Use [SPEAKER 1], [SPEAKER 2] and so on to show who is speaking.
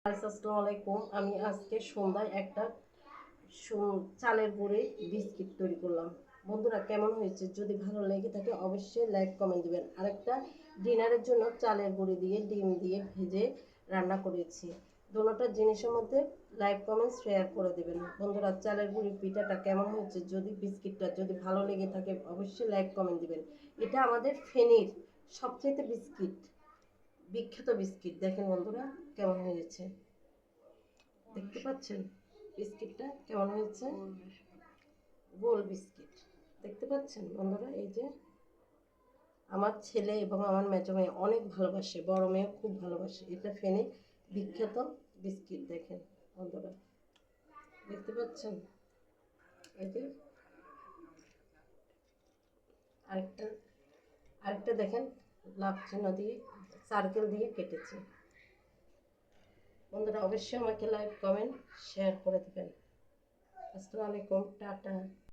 [SPEAKER 1] আসসালামু আলাইকুম। আমি আজকে সন্ধ্যায় একটা চালের গুঁড়ি বিস্কিট তৈরি করলাম। বন্ধুরা, কেমন হয়েছে? যদি ভালো লেগে থাকে অবশ্যই লাইক কমেন্ট দিবেন। আরেকটা ডিনারের জন্য চালের গুঁড়ি দিয়ে ডিম দিয়ে ভেজে রান্না করেছি। দুটোটা জিনিসের মধ্যে লাইক কমেন্ট শেয়ার করে দিবেন। বন্ধুরা, চালের গুঁড়ির পিঠাটা কেমন হয়েছে, যদি বিস্কিটটা যদি ভালো লেগে থাকে অবশ্যই লাইক কমেন্ট দিবেন। এটা আমাদের ফেনীর সবচেয়ে বিখ্যাত বিস্কিট। দেখেন বন্ধুরা কেমন হয়েছে, দেখতে পাচ্ছেন বিস্কিটটা কেমন হয়েছে? গোল বিস্কিট দেখতে পাচ্ছেন বন্ধুরা। এই যে আমার ছেলে এবং আমার মেজো মেয়ে অনেক ভালোবাসে, বড় মেয়ে খুব ভালোবাসে। এটা ফেনে বিখ্যাত বিস্কিট। দেখেন বন্ধুরা, দেখতে পাচ্ছেন? এই যে আরেকটা আরেকটা দেখেন, লাভ চিহ্ন দিয়ে সার্কেল দিয়ে কেটেছি। বন্ধুরা, অবশ্যই আমাকে লাইক কমেন্ট শেয়ার করে দেবেন। আসসালামু আলাইকুম, টাটা।